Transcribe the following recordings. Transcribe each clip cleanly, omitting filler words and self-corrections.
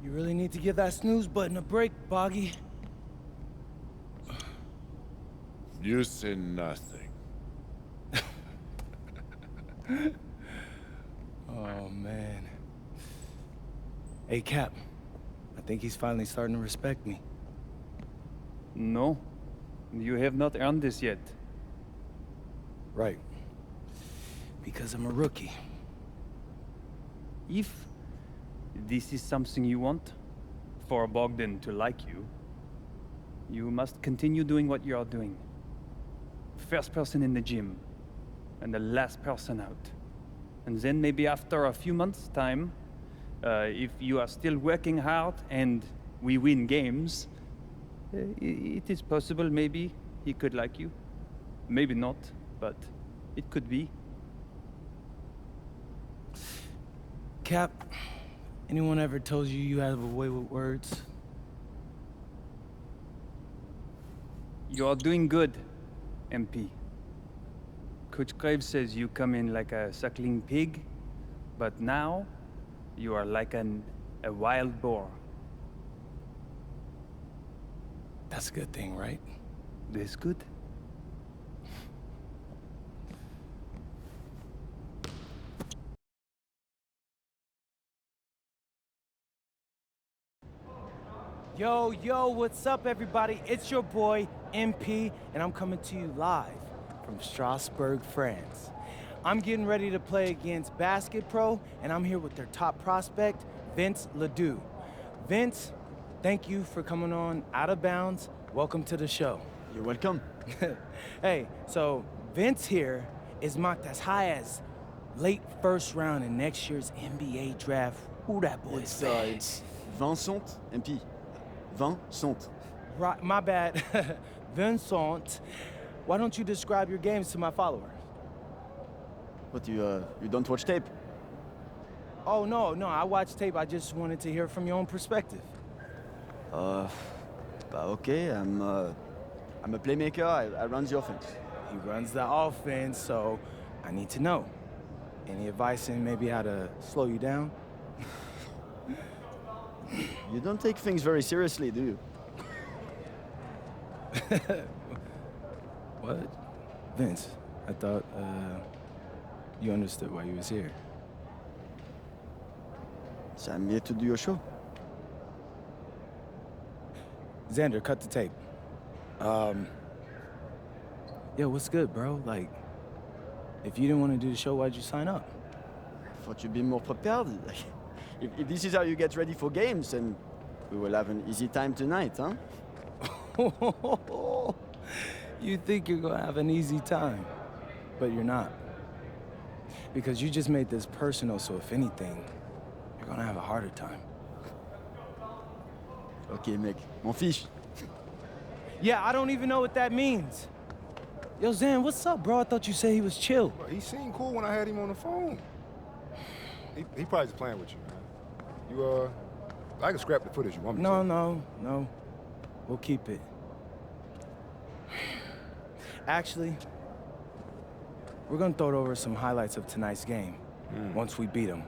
You really need to give that snooze button a break, Boggy. You say nothing. Oh, man. Hey, Cap. I think he's finally starting to respect me. No, you have not earned this yet. Right. Because I'm a rookie. If this is something you want, for Bogdan to like you, you must continue doing what you are doing. First person in the gym, and the last person out. And then maybe after a few months' time, if you are still working hard and we win games, it is possible maybe he could like you. Maybe not, but it could be. Cap, anyone ever told you you have a way with words? You are doing good, MP. Coach Graves says you come in like a suckling pig, but now you are like a wild boar. That's a good thing, right? This good? Yo, what's up, everybody? It's your boy, MP, and I'm coming to you live from Strasbourg, France. I'm getting ready to play against Basket Pro, and I'm here with their top prospect, Vince Ledoux. Vince, thank you for coming on Out of Bounds. Welcome to the show. You're welcome. Hey, so Vince here is mocked as high as late first round in next year's NBA draft. Who that boy is? It's Vincent, MP. Vincent. Right, my bad. Vincent, why don't you describe your games to my followers? What, you don't watch tape? Oh, no, I watch tape. I just wanted to hear from your own perspective. Okay, I'm a playmaker, I run the offense. He runs the offense, so I need to know. Any advice in maybe how to slow you down? You don't take things very seriously, do you? What? Vince, I thought, you understood why you was here. So I'm here to do your show. Xander, cut the tape. Yeah, what's good, bro? Like, if you didn't want to do the show, why'd you sign up? I thought you'd be more prepared. If this is how you get ready for games, then we will have an easy time tonight, huh? You think you're gonna have an easy time, but you're not. Because you just made this personal, so if anything, you're gonna have a harder time. Okay, mec, m'en fiche. Yeah, I don't even know what that means. Yo, Zan, what's up, bro? I thought you said he was chill. Bro, he seemed cool when I had him on the phone. He probably just playing with you, man. You, I can scrap the footage you want me to. No. We'll keep it. Actually, we're gonna throw over some highlights of tonight's game. Once we beat them.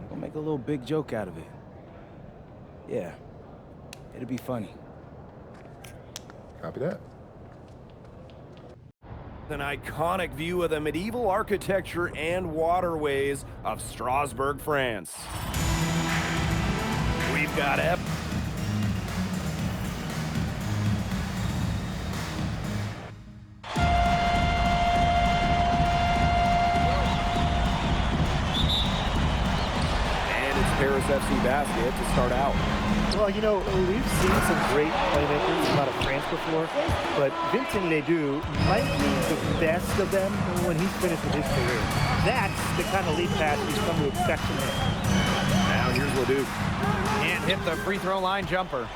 We'll make a little big joke out of it. Yeah, it'll be funny. Copy that. An iconic view of the medieval architecture and waterways of Strasbourg, France. We've got Paris FC Basket to start out. Well, you know, we've seen some great playmakers out of France before, but Vincent Ledoux might be the best of them when he's finished with his career. That's the kind of lead pass we've come to expect from him. Now here's Ledoux. Can't hit the free throw line jumper.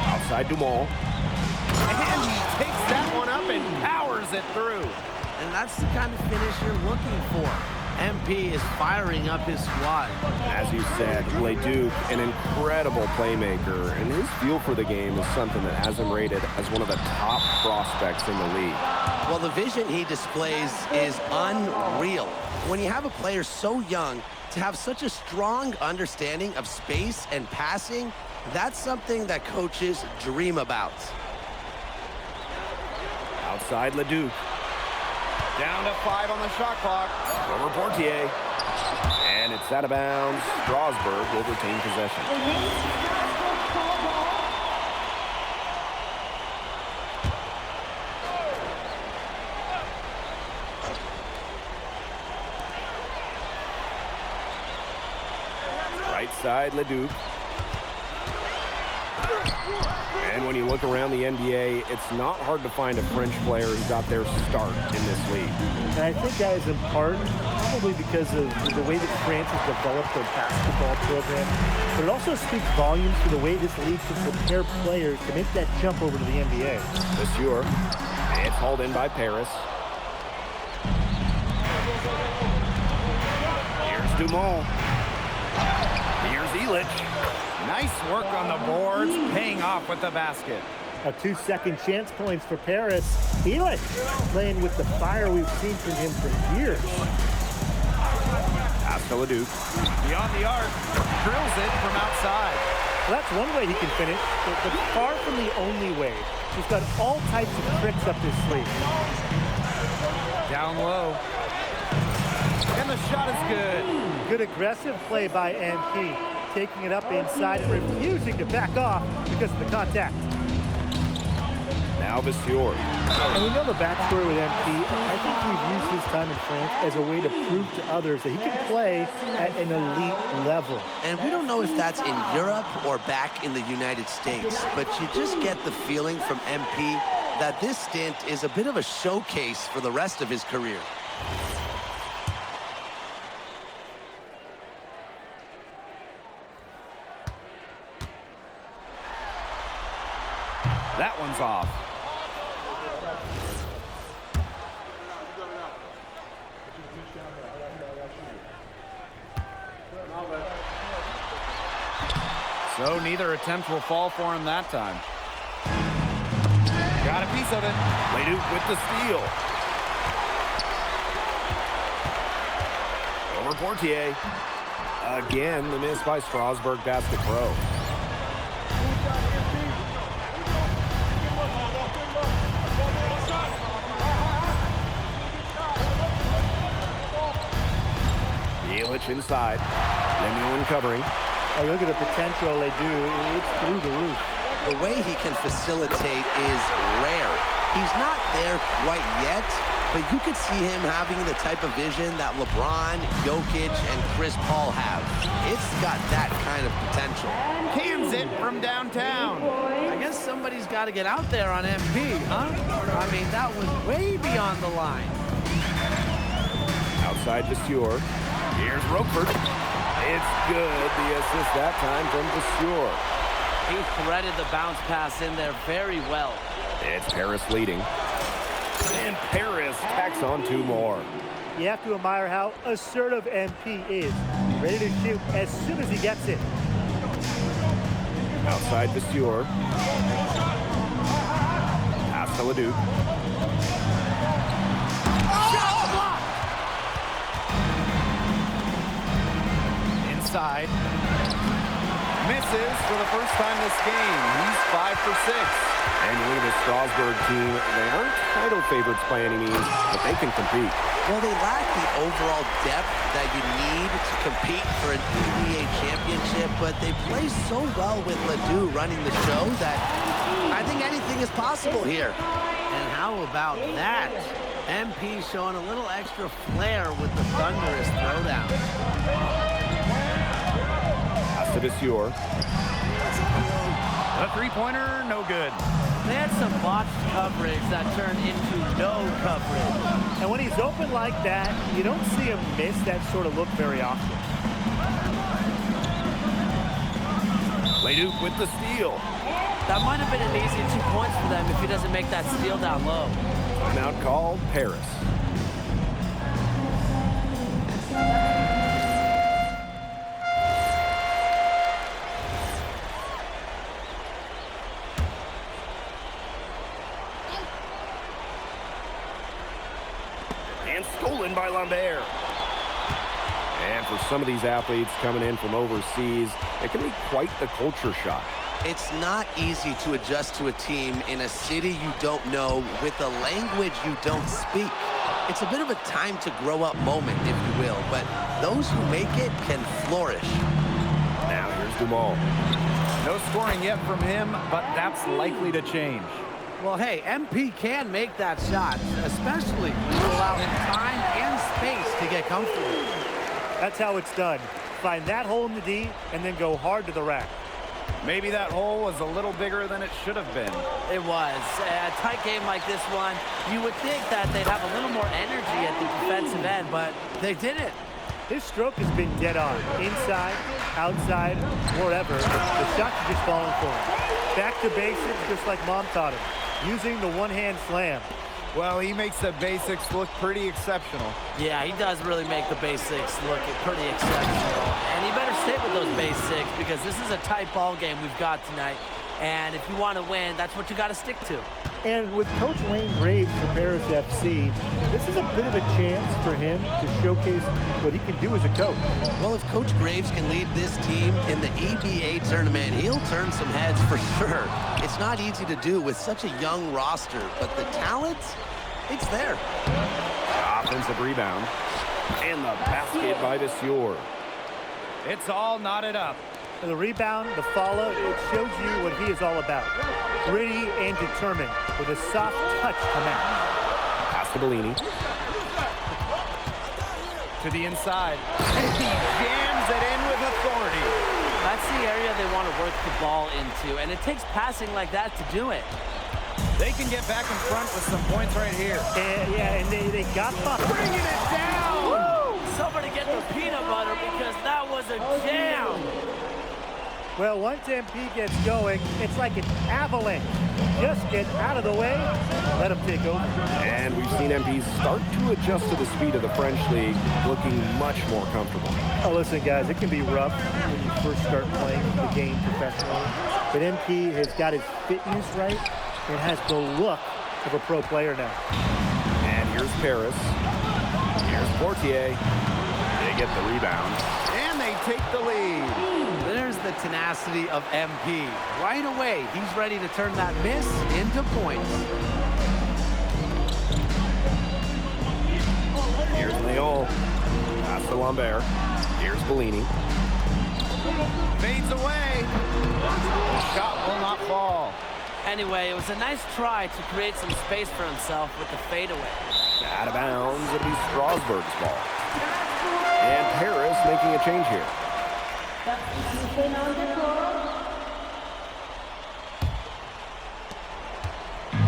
Outside Dumont. And he takes that one up and powers it through. And that's the kind of finish you're looking for. MP is firing up his squad. As you said, Leduc, an incredible playmaker, and his feel for the game is something that has him rated as one of the top prospects in the league. Well, the vision he displays is unreal. When you have a player so young, to have such a strong understanding of space and passing, that's something that coaches dream about. Outside Leduc. Down to 5 on the shot clock. Over Portier. And it's out of bounds. Strasburg will retain possession. Right side, Leduc. And when you look around the NBA, it's not hard to find a French player who got their start in this league. And I think that is in part probably because of the way that France has developed their basketball program. But it also speaks volumes to the way this league can prepare players to make that jump over to the NBA. Monsieur. It's hauled in by Paris. Here's Dumont. Here's Elich. Nice work on the boards, paying off with the basket. A 2-second chance points for Paris. Elich playing with the fire we've seen from him for years. Pass to Leduc. Beyond the arc, drills it from outside. Well, that's one way he can finish, but far from the only way. He's got all types of tricks up his sleeve. Down low. And the shot is good. Good aggressive play by MP. Taking it up inside and refusing to back off because of the contact. Now Monsieur. And we know the backstory with MP. I think we've used his time in France as a way to prove to others that he can play at an elite level. And we don't know if that's in Europe or back in the United States, but you just get the feeling from MP that this stint is a bit of a showcase for the rest of his career. That one's off. So neither attempt will fall for him that time. Got a piece of it. Leduc with the steal. Over Portier. Again, the miss by Strasburg Basket Pro. Elich inside. Lemuel covering. Oh, look at the potential they do. It's through the roof. The way he can facilitate is rare. He's not there quite yet, but you could see him having the type of vision that LeBron, Jokic, and Chris Paul have. It's got that kind of potential. Cans it from downtown. I guess somebody's got to get out there on MP, huh? I mean, that was way beyond the line. Outside Monsieur. Here's Roquefort. It's good. The assist that time from Monsieur. He threaded the bounce pass in there very well. It's Paris leading. And Paris tacks on 2 more. You have to admire how assertive MP is. Ready to shoot as soon as he gets it. Outside Monsieur. Pass to Leduc. Inside. Misses for the first time this game. He's 5 for 6. And you look at the Strasburg team. They aren't title favorites by any means, but they can compete. Well, they lack the overall depth that you need to compete for an NBA championship, but they play so well with Ledoux running the show that I think anything is possible here. And how about that? MP showing a little extra flair with the thunderous throwdown. Pass to Monsieur. A three-pointer, no good. They had some botched coverage that turned into no coverage. And when he's open like that, you don't see him miss that sort of look very often. Leduc with the steal. That might have been an easy 2 points for them if he doesn't make that steal down low. Timeout called, Paris. by Lambert. And for some of these athletes coming in from overseas, it can be quite the culture shock. It's not easy to adjust to a team in a city you don't know with a language you don't speak. It's a bit of a time to grow up moment, if you will, but those who make it can flourish. Now here's Dumal. No scoring yet from him, but that's likely to change. Well, hey, MP can make that shot, especially when you allow him time and space to get comfortable. That's how it's done. Find that hole in the D and then go hard to the rack. Maybe that hole was a little bigger than it should have been. It was. A tight game like this one, you would think that they'd have a little more energy at the defensive end, but they didn't. His stroke has been dead on. Inside, outside, wherever. The shots are just falling for him. Back to basics, just like Mom taught him. Using the one-hand slam. Well, he makes the basics look pretty exceptional. Yeah, he does really make the basics look pretty exceptional. And he better stay with those basics because this is a tight ball game we've got tonight. And if you want to win, that's what you got to stick to. And with Coach Wayne Graves for Paris FC, this is a bit of a chance for him to showcase what he can do as a coach. Well, if Coach Graves can lead this team in the EBA tournament, he'll turn some heads for sure. It's not easy to do with such a young roster, but the talent, it's there. Offensive rebound. And the basket by Viseur. It's all knotted up. The rebound, the follow, it shows you what he is all about. Gritty and determined with a soft touch come out. Pass to Bellini. To the inside. And he jams it in with authority. That's the area they want to work the ball into, and it takes passing like that to do it. They can get back in front with some points right here. And they got behind. Bringing it down! Woo! Somebody get the peanut butter because that was a jam. Well, once MP gets going, it's like an avalanche. Just get out of the way, let him take over. And we've seen MP start to adjust to the speed of the French League, looking much more comfortable. Oh, listen, guys, it can be rough when you first start playing the game professionally. But MP has got his fitness right and has the look of a pro player now. And here's Paris. Here's Portier. They get the rebound. And they take the lead. There's the tenacity of MP. Right away, he's ready to turn that miss into points. Here's Leon. Pass to Lambert. Here's Bellini. Fades away. Shot will not fall. Anyway, it was a nice try to create some space for himself with the fadeaway. Out of bounds, it'll be Strasburg's ball. And Paris making a change here.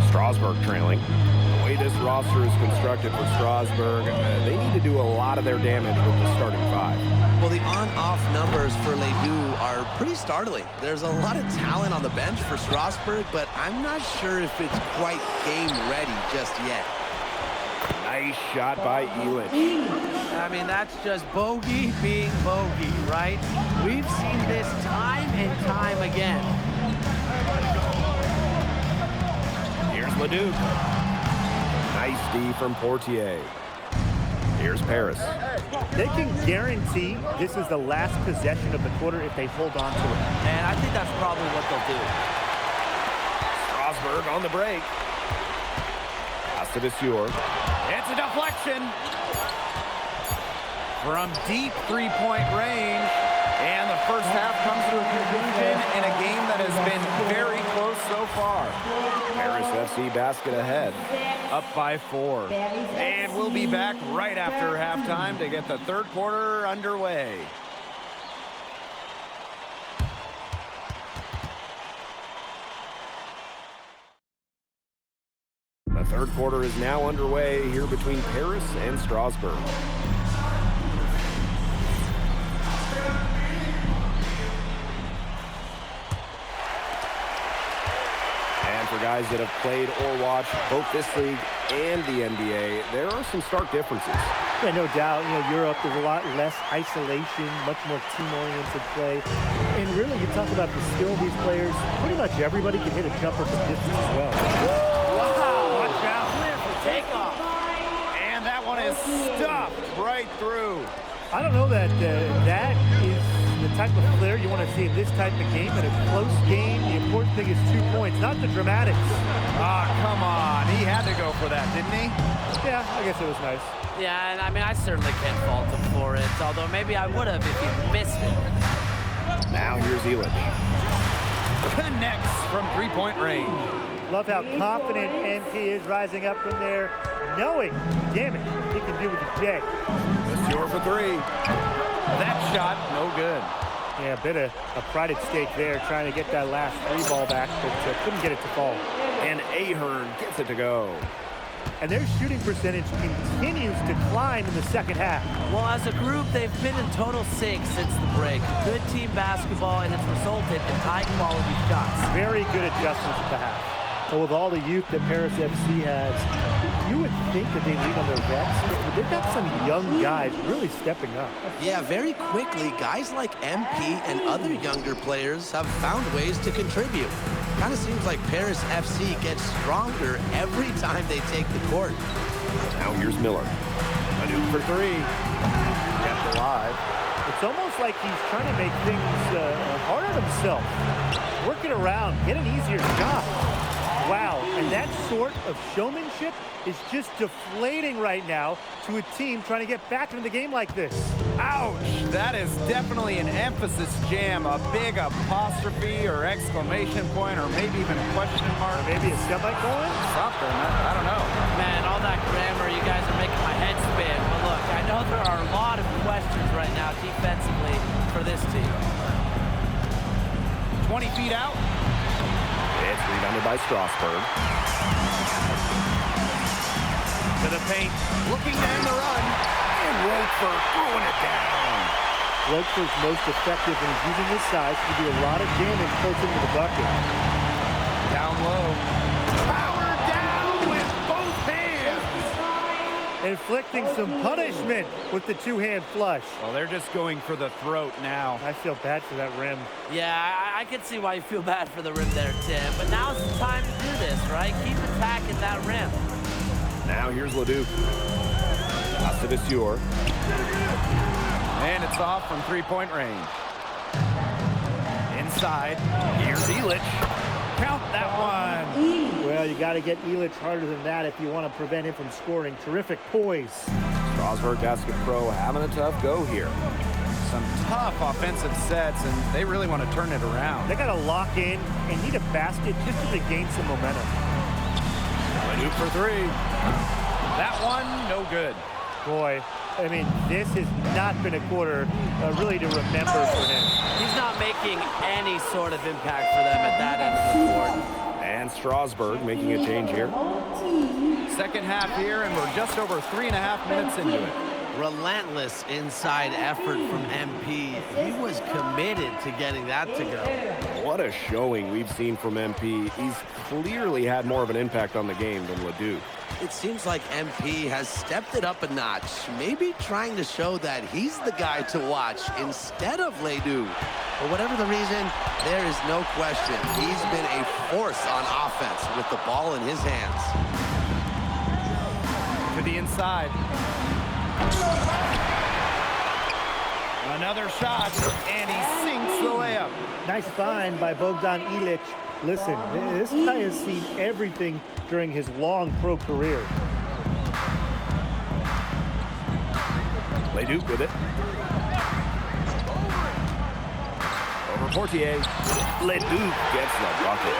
Strasburg trailing. The way this roster is constructed for Strasburg, they need to do a lot of their damage with the starting five. Well, the on-off numbers for Ledoux are pretty startling. There's a lot of talent on the bench for Strasburg, but I'm not sure if it's quite game ready just yet. Nice shot by Elich. I mean, that's just bogey being bogey, right? We've seen this time and time again. Here's Ledoux. Nice D from Portier. Here's Paris. They can guarantee this is the last possession of the quarter if they hold on to it. And I think that's probably what they'll do. Strasburg on the break. Pass to Viseur. It's a deflection. From deep three-point range. And the first half comes to a conclusion in a game that has been very close so far. Paris FC basket ahead. Up by 4. And we'll be back right after halftime to get the third quarter underway. The third quarter is now underway here between Paris and Strasburg. And for guys that have played or watched both this league and the NBA, there are some stark differences. Yeah, no doubt. You know, Europe, there's a lot less isolation, much more team-oriented play. And really, you talk about the skill of these players, pretty much everybody can hit a jumper from distance as well. Wow! Watch out. Clear for takeoff. And that one is just stuffed right through. I don't know that that is the type of flair you want to see in this type of game. In a close game, the important thing is 2 points, not the dramatics. Ah, come on. He had to go for that, didn't he? Yeah, I guess it was nice. Yeah, and I mean, I certainly can't fault him for it, although maybe I would have if he missed it. Now here's Elich. Connects from three-point range. Love how confident MP is rising up from there, knowing, damn it, he can do with the J. Sure for three. That shot, no good. Yeah, a bit of a pride at stake there, trying to get that last 3 ball back, but couldn't get it to fall. And Ahern gets it to go. And their shooting percentage continues to climb in the second half. Well, as a group, they've been in total sync since the break. Good team basketball, and it's resulted in high-quality shots. Very good adjustments at the half. But with all the youth that Paris FC has, you would think that they lean on their vets, but they've got some young guys really stepping up. Yeah, very quickly, guys like MP and other younger players have found ways to contribute. Kind of seems like Paris FC gets stronger every time they take the court. Now here's Miller. Adu for three. Kept alive. It's almost like he's trying to make things hard on himself. Work it around, get an easier shot. Wow, and that sort of showmanship is just deflating right now to a team trying to get back into the game like this. Ouch! That is definitely an emphasis jam, a big apostrophe or exclamation point, or maybe even a question mark. Or maybe a semicolon? Something, I don't know. Man, all that grammar, you guys are making my head spin. But look, I know there are a lot of questions right now defensively for this team. 20 feet out. It's rebounded by Strasburg. To the paint, looking down the run, and Roper throwing it down. Roper's most effective when he's using his size to do a lot of damage close into the bucket. Down low. Power down with both hands. Inflicting some punishment with the two-hand flush. Well, they're just going for the throat now. I feel bad for that rim. Yeah, I can see why you feel bad for the rim there, Tim. But now's the time to do this, right? Keep attacking that rim. Now here's Leduc. Pass to Viseur. And it's off from three-point range. Inside, here's Elich. Count that one. Well, you got to get Elich harder than that if you want to prevent him from scoring. Terrific poise. Strasburg Basket Pro having a tough go here. Some tough offensive sets, and they really want to turn it around. They got to lock in and need a basket just to gain some momentum. Leduc for three. That one, no good. Boy, I mean, this has not been a quarter really to remember for him. He's not making any sort of impact for them at that end of the court. And Strasburg making a change here. Second half here, and we're just over 3.5 minutes into it. Relentless inside effort from MP. He was committed to getting that to go. What a showing we've seen from MP. He's clearly had more of an impact on the game than Leduc. It seems like MP has stepped it up a notch, maybe trying to show that he's the guy to watch instead of Leduc. For whatever the reason, there is no question he's been a force on offense with the ball in his hands. To the inside. Another shot, and he sinks the layup. Nice find by Bogdan Ilic. Listen, this guy has seen everything during his long pro career. Leduc with it. Over Portier. Leduc gets the bucket.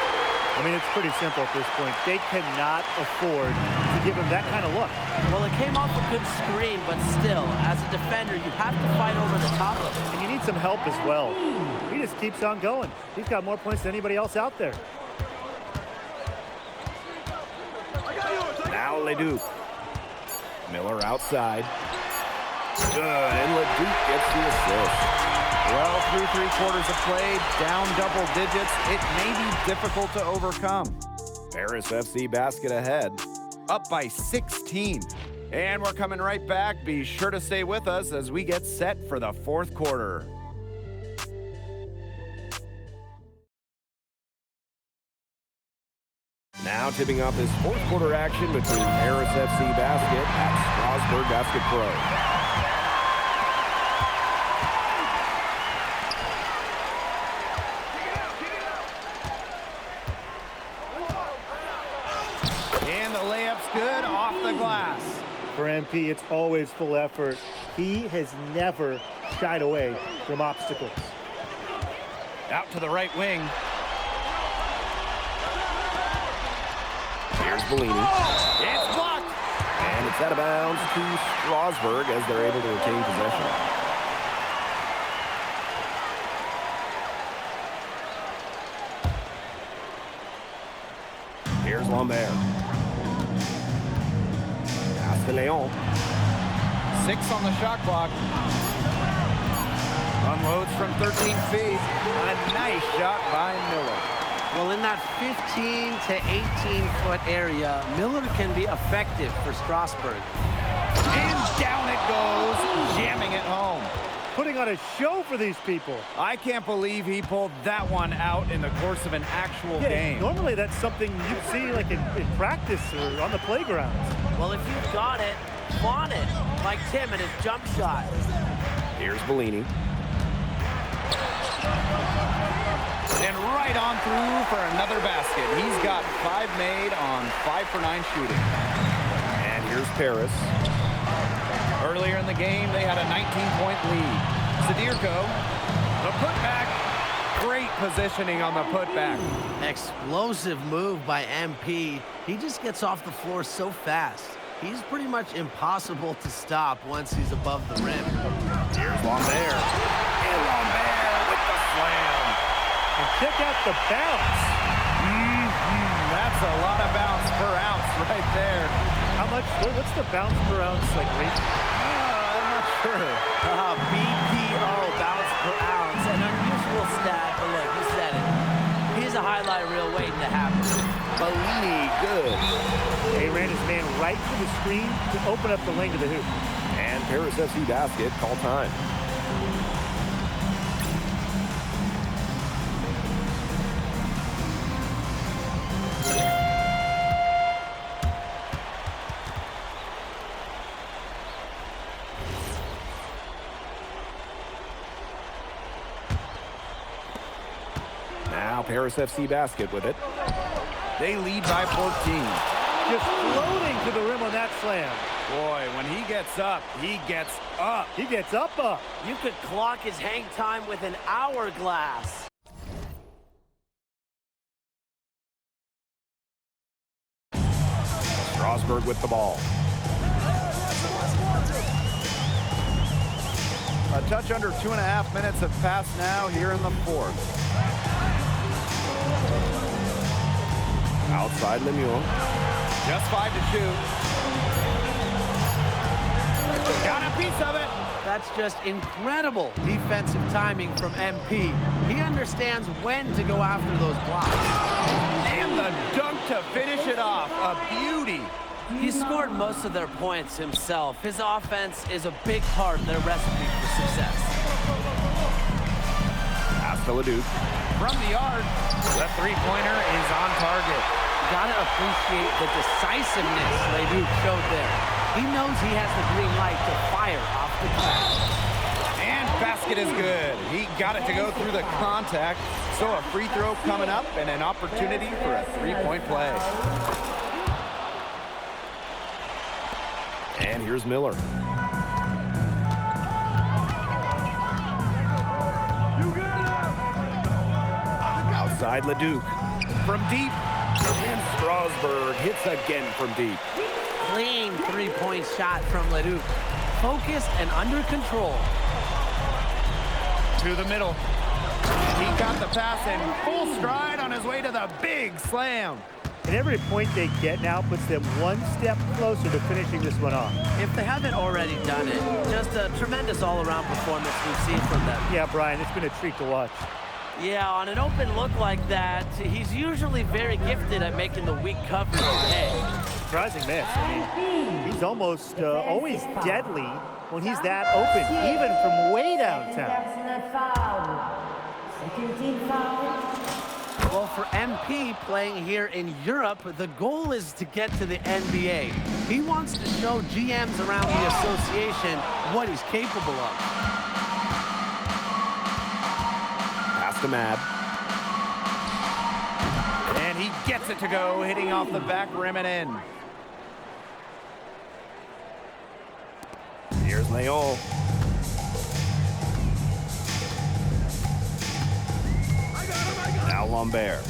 I mean, it's pretty simple at this point. They cannot afford to give him that kind of look. Well, it came off a good screen, but still, as a defender, you have to fight over the top of it. And you need some help as well. He just keeps on going. He's got more points than anybody else out there. Now Leduc. Miller outside. Good, and Leduc gets the assist. Well, through 3/4 of play, down double digits, it may be difficult to overcome. Paris FC basket ahead. Up by 16. And we're coming right back. Be sure to stay with us as we get set for the fourth quarter. Now tipping off this fourth quarter action between Paris FC Basket and Strasbourg Basket Pro. And the layup's good off the glass. For MP, it's always full effort. He has never shied away from obstacles. Out to the right wing. Here's Bellini. It's blocked. And it's out of bounds to Strasbourg as they're able to retain possession. Here's Lambert. Castellon. 6 on the shot clock. Unloads from 13 feet. A nice shot by Miller. Well, in that 15 to 18-foot area, Miller can be effective for Strasbourg. And down it goes, jamming it home. Putting on a show for these people. I can't believe he pulled that one out in the course of an actual game. Normally that's something you'd see like in practice or on the playground. Well, if you've got it, flaunt it, like Tim and his jump shot. Here's Bellini. And right on through for another basket. He's got 5 made on 5 for 9 shooting. And here's Paris. Earlier in the game, they had a 19-point lead. Sadirko, the putback. Great positioning on the putback. Explosive move by MP. He just gets off the floor so fast. He's pretty much impossible to stop once he's above the rim. Here's Lambert. And Lambert with the slam. And check out the bounce. That's a lot of bounce per ounce right there. How much? What's the bounce per ounce like rate? I'm not sure. BPO, bounce per ounce. An unusual stat, but look, you said it. Here's a highlight reel waiting to happen. Bellini, good. He ran his man right to the screen to open up the lane to the hoop. And Paris FC Basket, call time. Now Paris FC Basket with it. They lead by 14. Just floating to the rim on that slam. Boy, when he gets up, he gets up. He gets up. You could clock his hang time with an hourglass. Strasbourg with the ball. A touch under 2.5 minutes have passed now here in the fourth. Outside Lemieux. Just 5 to shoot. Got a piece of it. That's just incredible defensive timing from MP. He understands when to go after those blocks. And the dunk to finish it off. A beauty. He scored most of their points himself. His offense is a big part of their recipe for success. Pass to Leduc. From the yard, the three-pointer is on target. Gotta appreciate the decisiveness Leduc showed there. He knows he has the green light to fire off the glass. And basket is good. He got it to go through the contact. So a free throw coming up and an opportunity for a three-point play. And here's Miller. Outside Leduc. From deep. And Strasbourg hits again from deep. Clean three-point shot from Leduc. Focused and under control. To the middle. He got the pass in full stride on his way to the big slam. And every point they get now puts them one step closer to finishing this one off. If they haven't already done it, just a tremendous all-around performance we've seen from them. Yeah, Brian, it's been a treat to watch. Yeah, on an open look like that, he's usually very gifted at making the weak coverage pay. Surprising miss. I mean, he's almost always deadly when he's that open, even from way downtown. Well, for MP playing here in Europe, the goal is to get to the NBA. He wants to show GMs around the association what he's capable of. Pass to Mad. And he gets it to go, hitting off the back rim and in. Here's Leon. Now Lambert.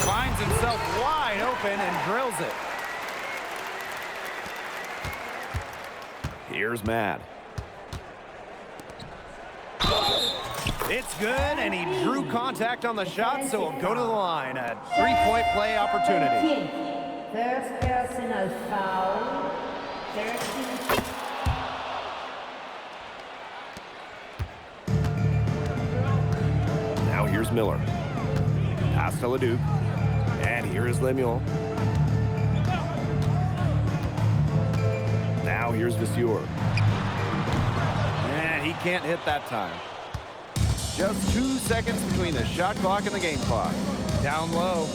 Finds himself wide open and drills it. Here's Mad. It's good, and he drew contact on the shot, so he'll go to the line. A three-point play opportunity. First personal foul. 13. Now here's Miller. Pass to Leduc. And here is Lemuel. Now here's Vasseur. And he can't hit that time. Just 2 seconds between the shot clock and the game clock. Down low.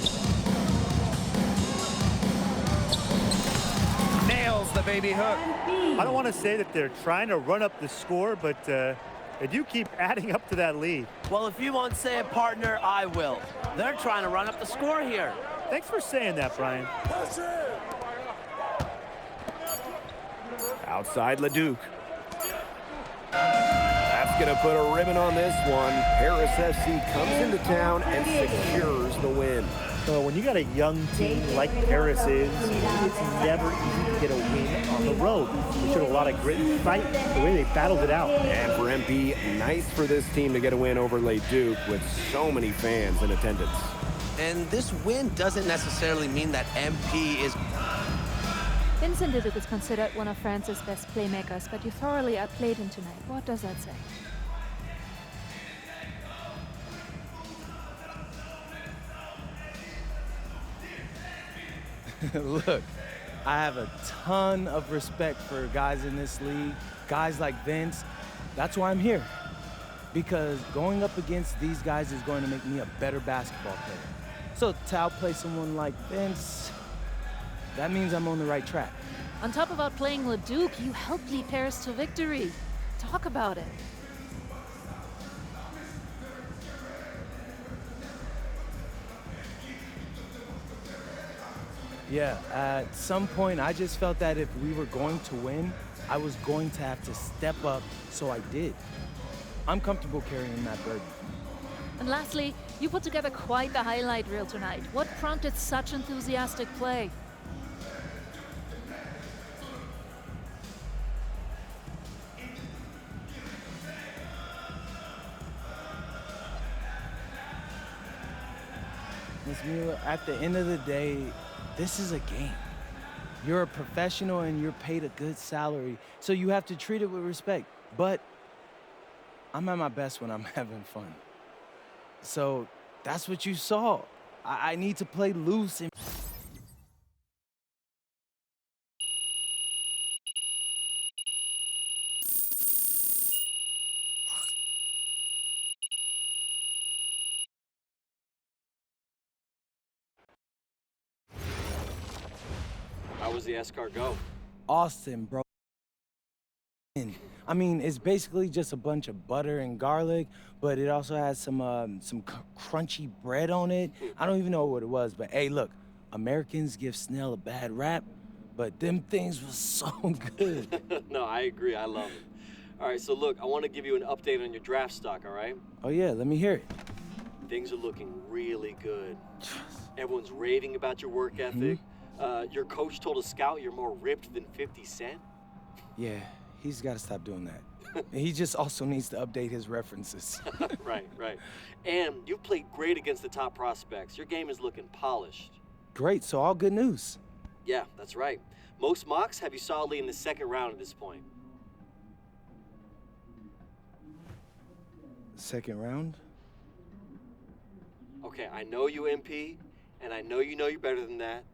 Nails the baby hook. I don't want to say that they're trying to run up the score, but they do keep adding up to that lead. Well, if you won't say it, partner, I will. They're trying to run up the score here. Thanks for saying that, Brian. Outside Leduc. That's going to put a ribbon on this one. Paris FC comes into town and secures the win. So when you got a young team like Paris is, it's never easy to get a win on the road. They showed a lot of grit and fight, the way they battled it out. And for MP, nice for this team to get a win over Leduc with so many fans in attendance. And this win doesn't necessarily mean that MP is... Vincent Leduc is considered one of France's best playmakers, but you thoroughly outplayed him tonight. What does that say? Look, I have a ton of respect for guys in this league, guys like Vince. That's why I'm here. Because going up against these guys is going to make me a better basketball player. So to outplay someone like Vince, that means I'm on the right track. On top of outplaying Leduc, you helped lead Paris to victory. Talk about it. Yeah, at some point, I just felt that if we were going to win, I was going to have to step up, so I did. I'm comfortable carrying that burden. And lastly, you put together quite the highlight reel tonight. What prompted such enthusiastic play? Ms. Mueller, at the end of the day, this is a game. You're a professional and you're paid a good salary, so you have to treat it with respect. But I'm at my best when I'm having fun. So that's what you saw. I need to play loose and... How was the escort go? Austin, bro. I mean, it's basically just a bunch of butter and garlic, but it also has some crunchy bread on it. I don't even know what it was, but hey, look, Americans give Snell a bad rap, but them things was so good. No, I agree. I love it. All right, so look, I want to give you an update on your draft stock, all right? Oh yeah, let me hear it. Things are looking really good. Everyone's raving about your work ethic. Your coach told a scout you're more ripped than 50 Cent. Yeah, he's got to stop doing that. He just also needs to update his references. Right. And you've played great against the top prospects. Your game is looking polished. Great, so all good news. Yeah, that's right. Most mocks have you solidly in the second round at this point. Second round? Okay, I know you, MP, and I know you're better than that.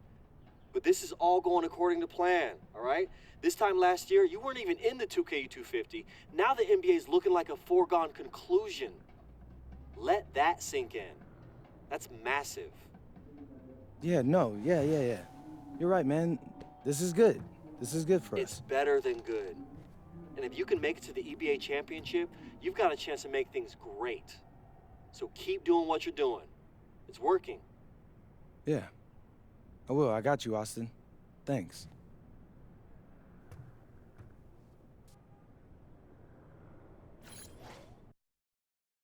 But this is all going according to plan, all right? This time last year, you weren't even in the 2K250. Now the NBA is looking like a foregone conclusion. Let that sink in. That's massive. Yeah, no, yeah. You're right, man. This is good. This is good for It's us. better than good. And if you can make it to the EBA championship, you've got a chance to make things great. So keep doing what you're doing. It's working. Yeah. I will. I got you, Austin. Thanks.